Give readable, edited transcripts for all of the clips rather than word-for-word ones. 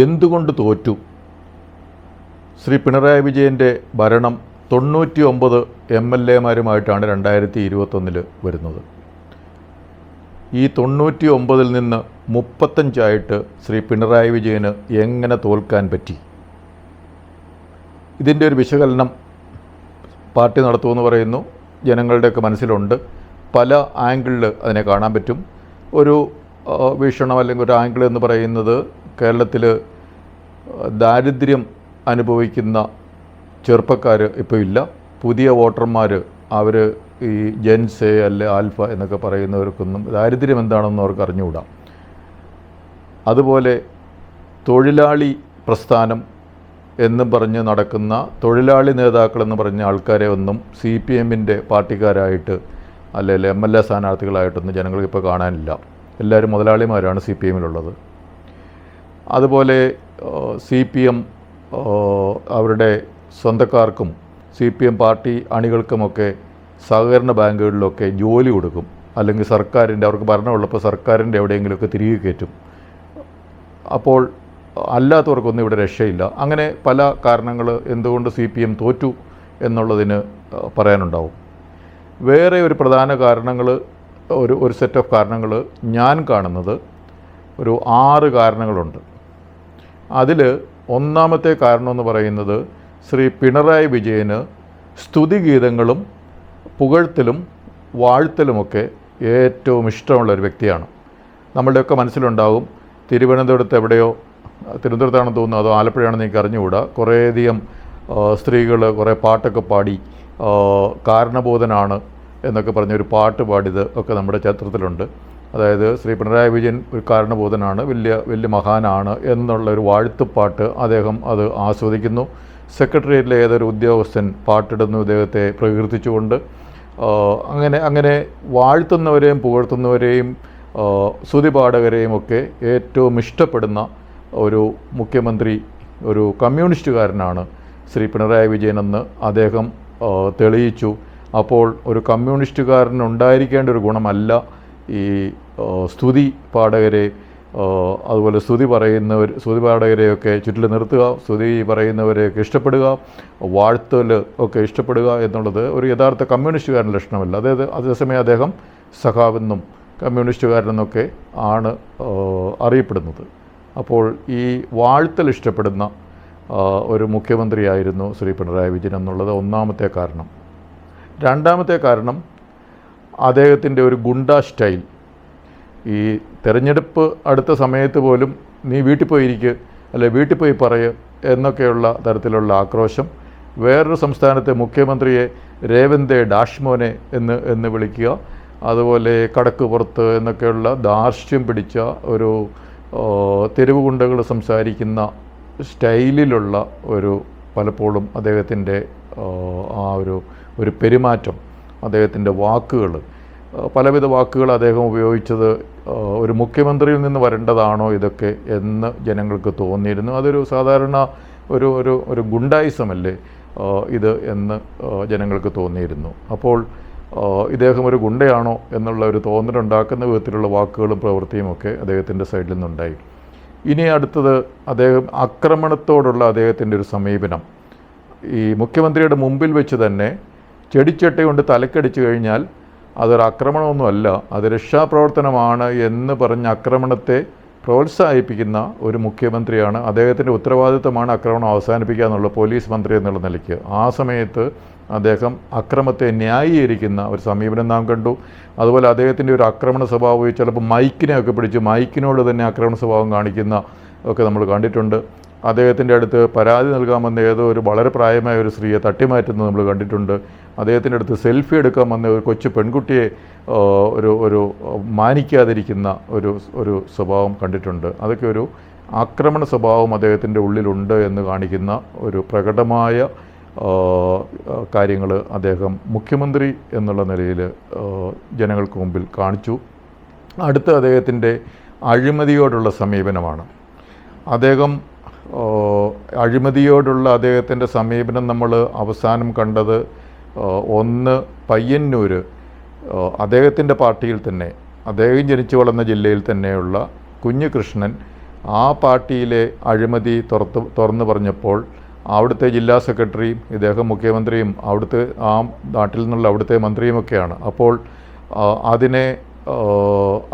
എന്തുകൊണ്ട് തോറ്റു? ശ്രീ പിണറായി വിജയൻ്റെ ഭരണം 99 MLA-മാരുമായിട്ടാണ് 2021 വരുന്നത്. ഈ 99-ൽ നിന്ന് 35 ശ്രീ പിണറായി വിജയന് എങ്ങനെ തോൽക്കാൻ പറ്റി? ഇതിൻ്റെ ഒരു വിശകലനം പാർട്ടി നടത്തുമെന്ന് പറയുന്നു. ജനങ്ങളുടെയൊക്കെ മനസ്സിലുണ്ട്. പല ആംഗിളിൽ അതിനെ കാണാൻ പറ്റും. ഒരു വീക്ഷണം അല്ലെങ്കിൽ ഒരു ആംഗിൾ എന്ന് പറയുന്നത്, കേരളത്തിൽ ദാരിദ്ര്യം അനുഭവിക്കുന്ന ചെറുപ്പക്കാർ ഇപ്പോൾ ഇല്ല. പുതിയ വോട്ടർമാർ അവർ ഈ ജെൻസ് അല്ലെ ആൽഫ എന്നൊക്കെ പറയുന്നവർക്കൊന്നും ദാരിദ്ര്യം എന്താണെന്ന് അവർക്ക് അറിഞ്ഞുകൂടാ. അതുപോലെ തൊഴിലാളി പ്രസ്ഥാനം എന്നും പറഞ്ഞ് നടക്കുന്ന തൊഴിലാളി നേതാക്കളെന്ന് പറഞ്ഞ ആൾക്കാരെ ഒന്നും CPM-ൻ്റെ പാർട്ടിക്കാരായിട്ട് അല്ലെങ്കിൽ MLA സ്ഥാനാർത്ഥികളായിട്ടൊന്നും ജനങ്ങൾക്കിപ്പോൾ കാണാനില്ല. എല്ലാവരും മുതലാളിമാരാണ് CPM-ലുള്ളത്. അതുപോലെ CPM അവരുടെ സ്വന്തക്കാർക്കും CPM പാർട്ടി അണികൾക്കുമൊക്കെ സഹകരണ ബാങ്കുകളിലൊക്കെ ജോലി കൊടുക്കും. അല്ലെങ്കിൽ സർക്കാരിൻ്റെ, അവർക്ക് ഭരണമുള്ളപ്പോൾ സർക്കാരിൻ്റെ എവിടെയെങ്കിലുമൊക്കെ തിരികെ കയറ്റും. അപ്പോൾ അല്ലാത്തവർക്കൊന്നും ഇവിടെ രക്ഷയില്ല. അങ്ങനെ പല കാരണങ്ങൾ എന്തുകൊണ്ട് CPM തോറ്റു എന്നുള്ളതിന് പറയാനുണ്ടാവും. വേറെ ഒരു പ്രധാന കാരണങ്ങൾ, ഒരു സെറ്റ് ഓഫ് കാരണങ്ങൾ ഞാൻ കാണുന്നത് ഒരു 6 കാരണങ്ങളുണ്ട്. അതിൽ ഒന്നാമത്തെ കാരണം എന്ന് പറയുന്നത്, ശ്രീ പിണറായി വിജയന് സ്തുതിഗീതങ്ങളും പുകഴ്ത്തലും വാഴ്ത്തലുമൊക്കെ ഏറ്റവും ഇഷ്ടമുള്ളൊരു വ്യക്തിയാണ്. നമ്മളുടെയൊക്കെ മനസ്സിലുണ്ടാകും, തിരുവനന്തപുരത്ത് എവിടെയോ, തിരുവനന്തപുരത്താണെന്ന് തോന്നുന്നു, അതോ ആലപ്പുഴയാണെന്ന് എനിക്ക് അറിഞ്ഞുകൂടാ, കുറേയധികം സ്ത്രീകൾ കുറേ പാട്ടൊക്കെ പാടി കാരണബോധനാണ് എന്നൊക്കെ പറഞ്ഞൊരു പാട്ട് പാടിയത് ഒക്കെ നമ്മുടെ ചരിത്രത്തിലുണ്ട്. അതായത് ശ്രീ പിണറായി വിജയൻ ഒരു കാരണബോധനാണ്, വലിയ മഹാനാണ് എന്നുള്ളൊരു വാഴ്ത്തുപാട്ട് അദ്ദേഹം അത് ആസ്വദിക്കുന്നു. സെക്രട്ടേറിയറ്റിലെ ഏതൊരു ഉദ്യോഗസ്ഥൻ പാട്ടിടുന്നു ഇദ്ദേഹത്തെ പ്രകീർത്തിച്ചുകൊണ്ട്. അങ്ങനെ വാഴ്ത്തുന്നവരെയും പുകഴ്ത്തുന്നവരെയും സ്തുതിപാഠകരെയും ഒക്കെ ഏറ്റവും ഇഷ്ടപ്പെടുന്ന ഒരു മുഖ്യമന്ത്രി, ഒരു കമ്മ്യൂണിസ്റ്റുകാരനാണ് ശ്രീ പിണറായി വിജയനെന്ന് അദ്ദേഹം തെളിയിച്ചു. അപ്പോൾ ഒരു കമ്മ്യൂണിസ്റ്റുകാരനുണ്ടായിരിക്കേണ്ട ഒരു ഗുണമല്ല ഈ സ്തുതി പാഠകരെ, അതുപോലെ സ്തുതി പാഠകരെയൊക്കെ ചുറ്റിൽ നിർത്തുക, സ്തുതി പറയുന്നവരെയൊക്കെ ഇഷ്ടപ്പെടുക, വാഴ്ത്തൽ ഒക്കെ ഇഷ്ടപ്പെടുക എന്നുള്ളത് ഒരു യഥാർത്ഥ കമ്മ്യൂണിസ്റ്റുകാരൻ്റെ ലക്ഷണമല്ല. അതേസമയം അദ്ദേഹം സഖാവെന്നും കമ്മ്യൂണിസ്റ്റുകാരനെന്നൊക്കെ ആണ് അറിയപ്പെടുന്നത്. അപ്പോൾ ഈ വാഴ്ത്തൽ ഇഷ്ടപ്പെടുന്ന ഒരു മുഖ്യമന്ത്രിയായിരുന്നു ശ്രീ പിണറായി വിജയൻ എന്നുള്ളത് ഒന്നാമത്തെ കാരണം. രണ്ടാമത്തെ കാരണം, അദ്ദേഹത്തിൻ്റെ ഒരു ഗുണ്ടാ സ്റ്റൈൽ. ഈ തെരഞ്ഞെടുപ്പ് അടുത്ത സമയത്ത് പോലും നീ വീട്ടിൽ പോയിരിക്കുക, അല്ലെ വീട്ടിൽ പോയി പറയുക എന്നൊക്കെയുള്ള തരത്തിലുള്ള ആക്രോശം. വേറൊരു സംസ്ഥാനത്തെ മുഖ്യമന്ത്രിയെ രേവന്തേ ഡാഷ്മോനെ എന്ന് വിളിക്കുക, അതുപോലെ കടക്ക് പുറത്ത് എന്നൊക്കെയുള്ള ധാർഷ്ട്യം പിടിച്ച ഒരു തെരുവ് ഗുണ്ടകൾ സംസാരിക്കുന്ന സ്റ്റൈലിലുള്ള പലപ്പോഴും അദ്ദേഹത്തിൻ്റെ ആ ഒരു പെരുമാറ്റം, അദ്ദേഹത്തിൻ്റെ വാക്കുകൾ, പലവിധ വാക്കുകൾ അദ്ദേഹം ഉപയോഗിച്ചത് ഒരു മുഖ്യമന്ത്രിയിൽ നിന്ന് വരേണ്ടതാണോ ഇതൊക്കെ എന്ന് ജനങ്ങൾക്ക് തോന്നിയിരുന്നു. അതൊരു സാധാരണ ഒരു ഗുണ്ടായിസമല്ലേ ഇത് എന്ന് ജനങ്ങൾക്ക് തോന്നിയിരുന്നു. അപ്പോൾ ഇദ്ദേഹം ഒരു ഗുണ്ടയാണോ എന്നുള്ള ഒരു തോന്നലുണ്ടാക്കുന്ന വിധത്തിലുള്ള വാക്കുകളും പ്രവൃത്തിയും ഒക്കെ അദ്ദേഹത്തിൻ്റെ സൈഡിൽ നിന്നുണ്ടായി. ഇനി അടുത്തത്, ആക്രമണത്തോടുള്ള അദ്ദേഹത്തിൻ്റെ ഒരു സമീപനം. ഈ മുഖ്യമന്ത്രിയുടെ മുമ്പിൽ വെച്ച് തന്നെ ചെടിച്ചട്ട കൊണ്ട് തലക്കടിച്ചു കഴിഞ്ഞാൽ അതൊരു ആക്രമണമൊന്നുമല്ല, അത് രക്ഷാപ്രവർത്തനമാണ് എന്ന് പറഞ്ഞ ആക്രമണത്തെ പ്രോത്സാഹിപ്പിക്കുന്ന ഒരു മുഖ്യമന്ത്രിയാണ്. അദ്ദേഹത്തിൻ്റെ ഉത്തരവാദിത്തമാണ് ആക്രമണം അവസാനിപ്പിക്കുക എന്നുള്ള പോലീസ് മന്ത്രി എന്നുള്ള നിലയ്ക്ക്. ആ സമയത്ത് അദ്ദേഹം അക്രമത്തെ ന്യായീകരിക്കുന്ന ഒരു സമീപനം നാം കണ്ടു. അതുപോലെ അദ്ദേഹത്തിൻ്റെ ഒരു ആക്രമണ സ്വഭാവം, ചിലപ്പോൾ മൈക്കിനെയൊക്കെ പിടിച്ച് മൈക്കിനോട് തന്നെ ആക്രമണ സ്വഭാവം കാണിക്കുന്ന ഒക്കെ നമ്മൾ കണ്ടിട്ടുണ്ട്. അദ്ദേഹത്തിൻ്റെ അടുത്ത് പരാതി നൽകാൻ വന്ന ഏതോ ഒരു വളരെ പ്രായമായ ഒരു സ്ത്രീയെ തട്ടിമാറ്റുന്നത് നമ്മൾ കണ്ടിട്ടുണ്ട്. അദ്ദേഹത്തിൻ്റെ അടുത്ത് സെൽഫി എടുക്കാൻ വന്ന ഒരു കൊച്ചു പെൺകുട്ടിയെ ഒരു മാനിക്കാതിരിക്കുന്ന ഒരു സ്വഭാവം കണ്ടിട്ടുണ്ട്. അതൊക്കെ ഒരു ആക്രമണ സ്വഭാവം അദ്ദേഹത്തിൻ്റെ ഉള്ളിലുണ്ട് എന്ന് കാണിക്കുന്ന ഒരു പ്രകടമായ കാര്യങ്ങൾ അദ്ദേഹം മുഖ്യമന്ത്രി എന്നുള്ള നിലയിൽ ജനങ്ങൾക്ക് മുമ്പിൽ കാണിച്ചു. അടുത്ത അദ്ദേഹത്തിൻ്റെ അഴിമതിയോടുള്ള സമീപനമാണ്. അഴിമതിയോടുള്ള അദ്ദേഹത്തിൻ്റെ സമീപനം നമ്മൾ അവസാനം കണ്ടത്, ഒന്ന് പയ്യന്നൂർ, അദ്ദേഹത്തിൻ്റെ പാർട്ടിയിൽ തന്നെ, അദ്ദേഹം ജനിച്ചു വളർന്ന ജില്ലയിൽ തന്നെയുള്ള കുഞ്ഞികൃഷ്ണൻ ആ പാർട്ടിയിലെ അഴിമതി തുറന്നു പറഞ്ഞപ്പോൾ അവിടുത്തെ ജില്ലാ സെക്രട്ടറിയും ഇദ്ദേഹം മുഖ്യമന്ത്രിയും അവിടുത്തെ ആ നാട്ടിൽ നിന്നുള്ള അവിടുത്തെ മന്ത്രിയുമൊക്കെയാണ്. അപ്പോൾ അതിനെ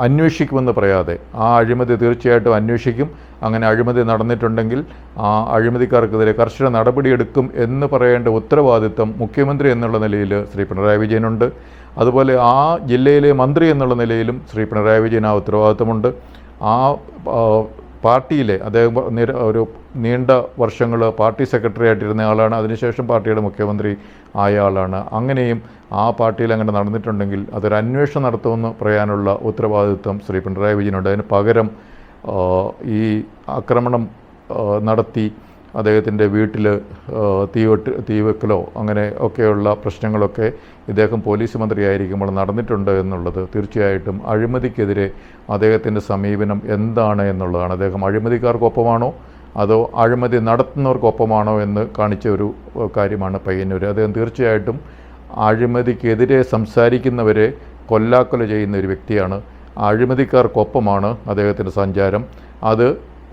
അന്വേഷിക്കുമെന്ന് പറയാതെ ആ അഴിമതി തീർച്ചയായിട്ടും അന്വേഷിക്കും, അങ്ങനെ അഴിമതി നടന്നിട്ടുണ്ടെങ്കിൽ ആ അഴിമതിക്കാർക്കെതിരെ കർശന നടപടിയെടുക്കും എന്ന് പറയേണ്ട ഉത്തരവാദിത്വം മുഖ്യമന്ത്രി എന്നുള്ള നിലയിൽ ശ്രീ പിണറായി വിജയനുണ്ട്. അതുപോലെ ആ ജില്ലയിലെ മന്ത്രി എന്നുള്ള നിലയിലും ശ്രീ പിണറായി വിജയൻ ആ ഉത്തരവാദിത്വമുണ്ട്. ആ പാർട്ടിയിലെ അദ്ദേഹം ഒരു നീണ്ട വർഷങ്ങൾ പാർട്ടി സെക്രട്ടറി ആയിട്ടിരുന്ന ആളാണ്, അതിനുശേഷം പാർട്ടിയുടെ മുഖ്യമന്ത്രി ആയ ആളാണ്. അങ്ങനെയും ആ പാർട്ടിയിൽ അങ്ങനെ നടന്നിട്ടുണ്ടെങ്കിൽ അതൊരു അന്വേഷണം നടത്തുമെന്ന് പറയാനുള്ള ഉത്തരവാദിത്വം ശ്രീ പിണറായി വിജയനുണ്ട്. അതിന് പകരം ഈ ആക്രമണം നടത്തി അദ്ദേഹത്തിൻ്റെ വീട്ടിൽ തീവെക്കലോ അങ്ങനെ ഒക്കെയുള്ള പ്രശ്നങ്ങളൊക്കെ ഇദ്ദേഹം പോലീസ് മന്ത്രിയായിരിക്കുമ്പോൾ നടന്നിട്ടുണ്ട് എന്നുള്ളത് തീർച്ചയായിട്ടും അഴിമതിക്കെതിരെ അദ്ദേഹത്തിൻ്റെ സമീപനം എന്താണ് എന്നുള്ളതാണ്. അദ്ദേഹം അഴിമതിക്കാർക്കൊപ്പമാണോ അതോ അഴിമതി നടത്തുന്നവർക്കൊപ്പമാണോ എന്ന് കാണിച്ച ഒരു കാര്യമാണ് പയ്യന്നൂർ. അദ്ദേഹം തീർച്ചയായിട്ടും അഴിമതിക്കെതിരെ സംസാരിക്കുന്നവരെ കൊല്ലാക്കൊല ചെയ്യുന്ന ഒരു വ്യക്തിയാണ്. അഴിമതിക്കാർക്കൊപ്പമാണ് അദ്ദേഹത്തിൻ്റെ സഞ്ചാരം. അത്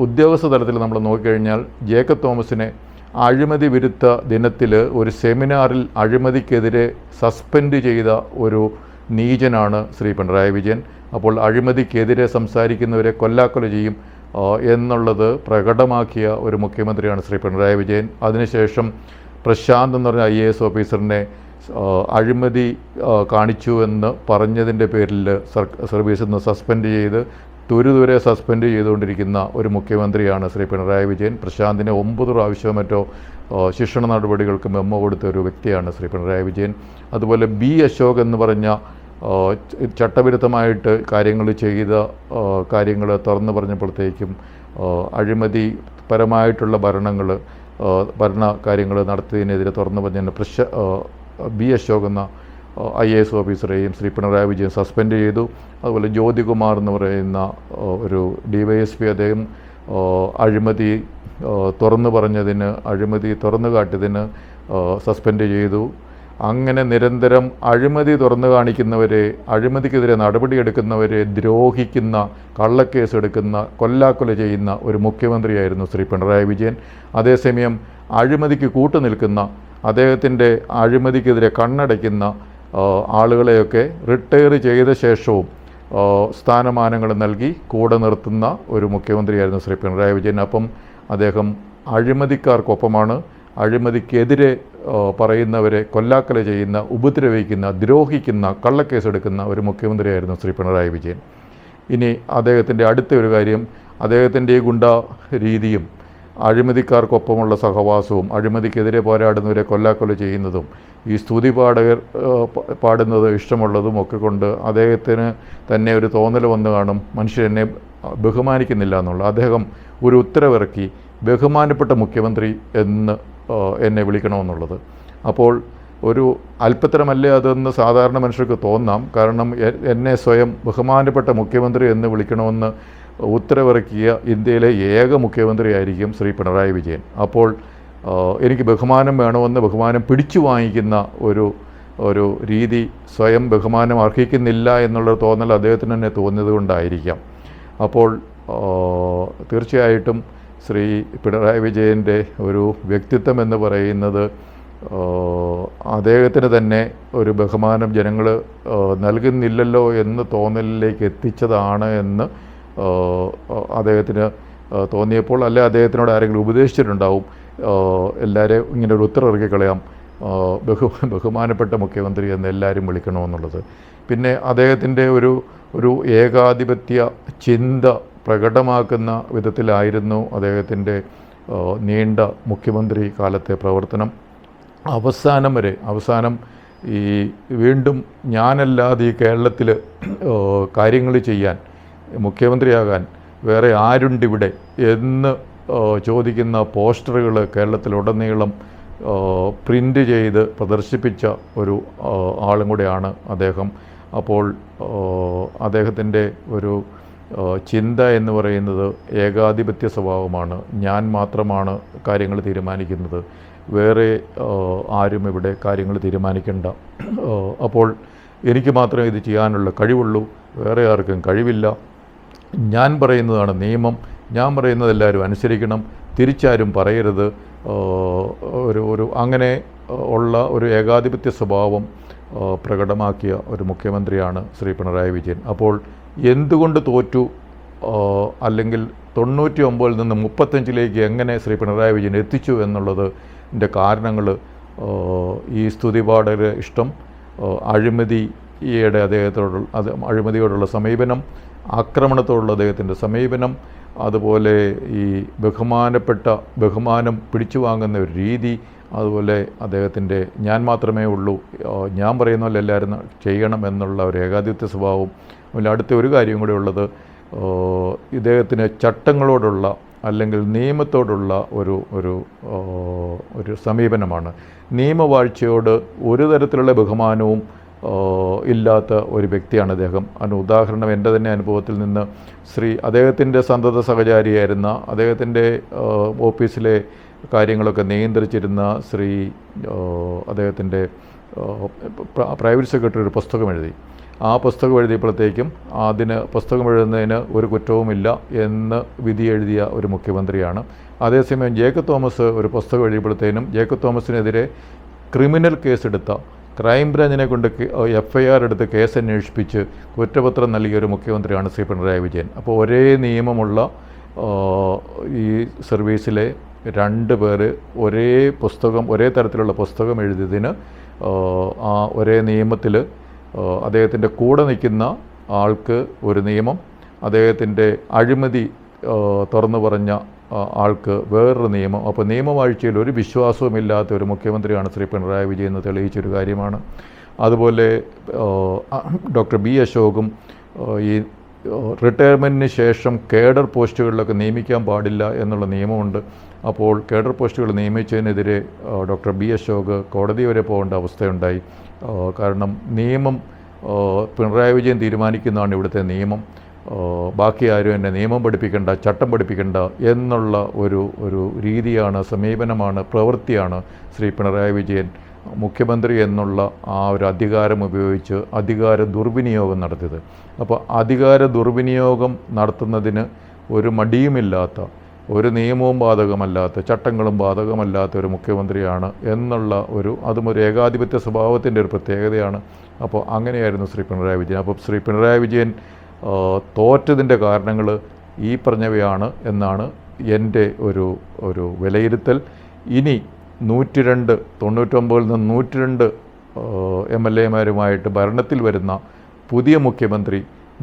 ഉദ്യോഗസ്ഥ തലത്തിൽ നമ്മൾ നോക്കിക്കഴിഞ്ഞാൽ ജേക്കബ് തോമസിനെ അഴിമതി വിരുദ്ധ ദിനത്തിൽ ഒരു സെമിനാറിൽ അഴിമതിക്കെതിരെ സസ്പെൻഡ് ചെയ്ത ഒരു നീചനാണ് ശ്രീ പിണറായി വിജയൻ. അപ്പോൾ അഴിമതിക്കെതിരെ സംസാരിക്കുന്നവരെ കൊല്ലാക്കൊല ചെയ്യും എന്നുള്ളത് പ്രകടമാക്കിയ ഒരു മുഖ്യമന്ത്രിയാണ് ശ്രീ പിണറായി വിജയൻ. അതിനുശേഷം പ്രശാന്ത് എന്ന് പറഞ്ഞ IAS ഓഫീസറിനെ അഴിമതി കാണിച്ചു എന്ന് പറഞ്ഞതിൻ്റെ പേരിൽ സർവീസിൽ നിന്ന് സസ്പെൻഡ് ചെയ്ത് തുരുതുരെ സസ്പെൻഡ് ചെയ്തുകൊണ്ടിരിക്കുന്ന ഒരു മുഖ്യമന്ത്രിയാണ് ശ്രീ പിണറായി വിജയൻ. പ്രശാന്തിനെ 9 പ്രാവശ്യമോ മറ്റോ ശിക്ഷണ നടപടികൾക്ക് മെമ്മോ കൊടുത്ത ഒരു വ്യക്തിയാണ് ശ്രീ പിണറായി വിജയൻ. അതുപോലെ B. അശോക് എന്ന് പറഞ്ഞ ചട്ടവിരുദ്ധമായിട്ട് കാര്യങ്ങൾ ചെയ്ത കാര്യങ്ങൾ തുറന്നു പറഞ്ഞപ്പോഴത്തേക്കും അഴിമതി പരമായിട്ടുള്ള ഭരണ കാര്യങ്ങൾ നടത്തിയതിനെതിരെ തുറന്നു പറഞ്ഞതിന് B. അശോക് എന്ന IAS ഓഫീസറെയും ശ്രീ പിണറായി വിജയൻ സസ്പെൻഡ് ചെയ്തു. അതുപോലെ ജ്യോതികുമാർ എന്ന് പറയുന്ന ഒരു DYSP അദ്ദേഹം അഴിമതി തുറന്നു കാട്ടിയതിന് സസ്പെൻഡ് ചെയ്തു. അങ്ങനെ നിരന്തരം അഴിമതി തുറന്നു കാണിക്കുന്നവരെ, അഴിമതിക്കെതിരെ നടപടിയെടുക്കുന്നവരെ ദ്രോഹിക്കുന്ന, കള്ളക്കേസ് എടുക്കുന്ന, കൊല്ലാക്കൊല ചെയ്യുന്ന ഒരു മുഖ്യമന്ത്രിയായിരുന്നു ശ്രീ പിണറായി വിജയൻ. അതേസമയം അഴിമതിക്ക് കൂട്ടുനിൽക്കുന്ന, അദ്ദേഹത്തിൻ്റെ അഴിമതിക്കെതിരെ കണ്ണടയ്ക്കുന്ന ആളുകളെയൊക്കെ റിട്ടയർ ചെയ്ത ശേഷവും സ്ഥാനമാനങ്ങൾ നൽകി കൂടെ നിർത്തുന്ന ഒരു മുഖ്യമന്ത്രിയായിരുന്നു ശ്രീ പിണറായി വിജയൻ. അപ്പം അദ്ദേഹം അഴിമതിക്കാർക്കൊപ്പമാണ്. അഴിമതിക്കെതിരെ പറയുന്നവരെ കൊല്ലാക്കൊല ചെയ്യുന്ന, ഉപദ്രവിക്കുന്ന, ദ്രോഹിക്കുന്ന, കള്ളക്കേസെടുക്കുന്ന ഒരു മുഖ്യമന്ത്രിയായിരുന്നു ശ്രീ പിണറായി വിജയൻ. ഇനി അദ്ദേഹത്തിൻ്റെ അടുത്ത ഒരു കാര്യം, അദ്ദേഹത്തിൻ്റെ ഈ ഗുണ്ട രീതിയും അഴിമതിക്കാർക്കൊപ്പമുള്ള സഹവാസവും അഴിമതിക്കെതിരെ പോരാടുന്നവരെ കൊല്ലാക്കൊല ചെയ്യുന്നതും ഈ സ്തുതി പാടുന്നത് ഇഷ്ടമുള്ളതും ഒക്കെ കൊണ്ട് അദ്ദേഹത്തിന് തന്നെ ഒരു തോന്നൽ വന്നു കാണും, മനുഷ്യരെന്നെ ബഹുമാനിക്കുന്നില്ല എന്നുള്ള. അദ്ദേഹം ഒരു ഉത്തരവിറക്കി, ബഹുമാനപ്പെട്ട മുഖ്യമന്ത്രി എന്ന് എന്നെ വിളിക്കണമെന്നുള്ളത്. അപ്പോൾ ഒരു അല്പത്തരമല്ലേ അതെന്ന് സാധാരണ മനുഷ്യർക്ക് തോന്നാം. കാരണം എന്നെ സ്വയം ബഹുമാനപ്പെട്ട മുഖ്യമന്ത്രി എന്ന് വിളിക്കണമെന്ന് ഉത്തരവിറക്കിയ ഇന്ത്യയിലെ ഏക മുഖ്യമന്ത്രിയായിരിക്കും ശ്രീ പിണറായി വിജയൻ. അപ്പോൾ എനിക്ക് ബഹുമാനം വേണമെന്ന് ബഹുമാനം പിടിച്ചു വാങ്ങിക്കുന്ന ഒരു രീതി, സ്വയം ബഹുമാനം അർഹിക്കുന്നില്ല എന്നുള്ള തോന്നൽ അദ്ദേഹത്തിന് തന്നെ തോന്നിയത് കൊണ്ടായിരിക്കാം. അപ്പോൾ തീർച്ചയായിട്ടും ശ്രീ പിണറായി വിജയൻ്റെ ഒരു വ്യക്തിത്വം എന്ന് പറയുന്നത് അദ്ദേഹത്തിന് തന്നെ ഒരു ബഹുമാനം ജനങ്ങൾ നൽകുന്നില്ലല്ലോ എന്ന് തോന്നലിലേക്ക് എത്തിച്ചതാണ് എന്ന് അദ്ദേഹത്തിന് തോന്നിയപ്പോൾ, അല്ലെ അദ്ദേഹത്തിനോട് ആരെങ്കിലും ഉപദേശിച്ചിട്ടുണ്ടാവും, എല്ലാവരെയും ഇങ്ങനെ ഒരു ഉത്തരവിറക്കി കളയാം, ബഹുമാനപ്പെട്ട മുഖ്യമന്ത്രി എന്ന് എല്ലാവരും വിളിക്കണമെന്നുള്ളത്. പിന്നെ അദ്ദേഹത്തിൻ്റെ ഒരു ഏകാധിപത്യ ചിന്ത പ്രകടമാക്കുന്ന വിധത്തിലായിരുന്നു അദ്ദേഹത്തിൻ്റെ നീണ്ട മുഖ്യമന്ത്രി കാലത്തെ പ്രവർത്തനം. അവസാനം ഈ വീണ്ടും ഞാനല്ലാതെ ഈ കേരളത്തിൽ കാര്യങ്ങൾ ചെയ്യാൻ, മുഖ്യമന്ത്രിയാകാൻ വേറെ ആരുണ്ടിവിടെ എന്ന് ചോദിക്കുന്ന പോസ്റ്ററുകൾ കേരളത്തിലുടനീളം പ്രിൻ്റ് ചെയ്ത് പ്രദർശിപ്പിച്ച ഒരു ആളും കൂടെയാണ് അദ്ദേഹം. അപ്പോൾ അദ്ദേഹത്തിൻ്റെ ഒരു ചിന്ത എന്ന് പറയുന്നത് ഏകാധിപത്യ സ്വഭാവമാണ്. ഞാൻ മാത്രമാണ് കാര്യങ്ങൾ തീരുമാനിക്കുന്നത്, വേറെ ആരും ഇവിടെ കാര്യങ്ങൾ തീരുമാനിക്കേണ്ട, അപ്പോൾ എനിക്ക് മാത്രമേ ഇത് ചെയ്യാനുള്ള കഴിവുള്ളൂ, വേറെ ആർക്കും കഴിവില്ല, ഞാൻ പറയുന്നതാണ് നിയമം ഞാൻ പറയുന്നത് എല്ലാവരും അനുസരിക്കണം, തിരിച്ചാരും പറയരുത്. അങ്ങനെ ഉള്ള ഒരു ഏകാധിപത്യ സ്വഭാവം പ്രകടമാക്കിയ ഒരു മുഖ്യമന്ത്രിയാണ് ശ്രീ പിണറായി വിജയൻ. അപ്പോൾ എന്തുകൊണ്ട് തോറ്റു, അല്ലെങ്കിൽ 99-ൽ നിന്ന് 35-ലേക്ക് എങ്ങനെ ശ്രീ പിണറായി വിജയൻ എത്തിച്ചു എന്നുള്ളതിൻ്റെ കാരണങ്ങൾ ഈ സ്തുതിപാഠകരുടെ ഇഷ്ടം, അഴിമതിയോടുള്ള സമീപനം, ആക്രമണത്തോടുള്ള അദ്ദേഹത്തിൻ്റെ സമീപനം, അതുപോലെ ഈ ബഹുമാനം പിടിച്ചു വാങ്ങുന്ന ഒരു രീതി, അതുപോലെ അദ്ദേഹത്തിൻ്റെ ഞാൻ മാത്രമേ ഉള്ളൂ, ഞാൻ പറയുന്ന പോലെ എല്ലാവരും ചെയ്യണം എന്നുള്ള ഒരു ഏകാധിപത്യ സ്വഭാവം. അതുപോലെ അടുത്ത ഒരു കാര്യം കൂടെ ഉള്ളത്, ഇദ്ദേഹത്തിന് ചട്ടങ്ങളോടുള്ള അല്ലെങ്കിൽ നിയമത്തോടുള്ള ഒരു സമീപനമാണ്. നിയമവാഴ്ചയോട് ഒരു തരത്തിലുള്ള ബഹുമാനവും ഇല്ലാത്ത ഒരു വ്യക്തിയാണ് അദ്ദേഹം. അതിന് ഉദാഹരണം എൻ്റെ തന്നെ അനുഭവത്തിൽ നിന്ന് അദ്ദേഹത്തിൻ്റെ സന്തത സഹചാരിയായിരുന്ന, അദ്ദേഹത്തിൻ്റെ ഓഫീസിലെ കാര്യങ്ങളൊക്കെ നിയന്ത്രിച്ചിരുന്ന അദ്ദേഹത്തിൻ്റെ പ്രൈവറ്റ് സെക്രട്ടറി ഒരു പുസ്തകം എഴുതി. ആ പുസ്തകം എഴുതിയപ്പോഴത്തേക്കും പുസ്തകം എഴുതുന്നതിന് ഒരു കുറ്റവുമില്ല എന്ന് വിധി എഴുതിയ ഒരു മുഖ്യമന്ത്രിയാണ്. അതേസമയം ജേക്കബ് തോമസ് ഒരു പുസ്തകം എഴുതിയപ്പോഴത്തേനും ജേക്കബ് തോമസിനെതിരെ ക്രിമിനൽ കേസെടുത്ത, ക്രൈംബ്രാഞ്ചിനെ കൊണ്ട് FIR എടുത്ത് കേസ് അന്വേഷിപ്പിച്ച് കുറ്റപത്രം നൽകിയ ഒരു മുഖ്യമന്ത്രിയാണ് ശ്രീ പിണറായി വിജയൻ. അപ്പോൾ ഒരേ നിയമമുള്ള ഈ സർവീസിലെ 2 പേർ ഒരേ തരത്തിലുള്ള പുസ്തകം എഴുതിയതിന് ആ ഒരേ നിയമത്തിൽ അദ്ദേഹത്തിൻ്റെ കൂടെ നിൽക്കുന്ന ആൾക്ക് ഒരു നിയമം, അദ്ദേഹത്തിൻ്റെ അഴിമതി തുറന്നു പറഞ്ഞ ആൾക്ക് വേറൊരു നിയമം. അപ്പോൾ നിയമവാഴ്ചയിൽ ഒരു വിശ്വാസവുമില്ലാത്ത ഒരു മുഖ്യമന്ത്രിയാണ് ശ്രീ പിണറായി വിജയൻ എന്ന് തെളിയിച്ചൊരു കാര്യമാണ്. അതുപോലെ ഡോക്ടർ B. അശോകും ഈ റിട്ടയർമെൻറ്റിന് ശേഷം കേഡർ പോസ്റ്റുകളിലൊക്കെ നിയമിക്കാൻ പാടില്ല എന്നുള്ള നിയമമുണ്ട്. അപ്പോൾ കേഡർ പോസ്റ്റുകൾ നിയമിച്ചതിനെതിരെ ഡോക്ടർ B. അശോക് കോടതി വരെ പോകേണ്ട അവസ്ഥയുണ്ടായി. കാരണം നിയമം പിണറായി വിജയൻ തീരുമാനിക്കുന്നതാണ് ഇവിടുത്തെ നിയമം, ബാക്കി ആരും എന്നെ നിയമം പഠിപ്പിക്കേണ്ട, ചട്ടം പഠിപ്പിക്കേണ്ട എന്നുള്ള ഒരു രീതിയാണ്, സമീപനമാണ്, പ്രവൃത്തിയാണ് ശ്രീ പിണറായി വിജയൻ മുഖ്യമന്ത്രി എന്നുള്ള ആ ഒരു അധികാരം ഉപയോഗിച്ച് അധികാര ദുർവിനിയോഗം നടത്തിയത്. അപ്പോൾ അധികാര ദുർവിനിയോഗം നടത്തുന്നതിന് ഒരു മടിയുമില്ലാത്ത, ഒരു നിയമവും ബാധകമല്ലാത്ത, ചട്ടങ്ങളും ബാധകമല്ലാത്ത ഒരു മുഖ്യമന്ത്രിയാണ് എന്നുള്ള അതും ഒരു ഏകാധിപത്യ സ്വഭാവത്തിൻ്റെ ഒരു പ്രത്യേകതയാണ്. അപ്പോൾ അങ്ങനെയായിരുന്നു ശ്രീ പിണറായി വിജയൻ. അപ്പോൾ ശ്രീ പിണറായി വിജയൻ തോറ്റതിൻ്റെ കാരണങ്ങൾ ഈ പറഞ്ഞവയാണ് എന്നാണ് എൻ്റെ ഒരു വിലയിരുത്തൽ. ഇനി 99-ൽ നിന്ന് 102 MLA-മാരുമായിട്ട് ഭരണത്തിൽ വരുന്ന പുതിയ മുഖ്യമന്ത്രി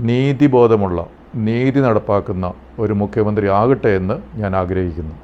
നീതിബോധമുള്ള, നീതി നടപ്പാക്കുന്ന ഒരു മുഖ്യമന്ത്രി ആകട്ടെ എന്ന് ഞാൻ ആഗ്രഹിക്കുന്നു.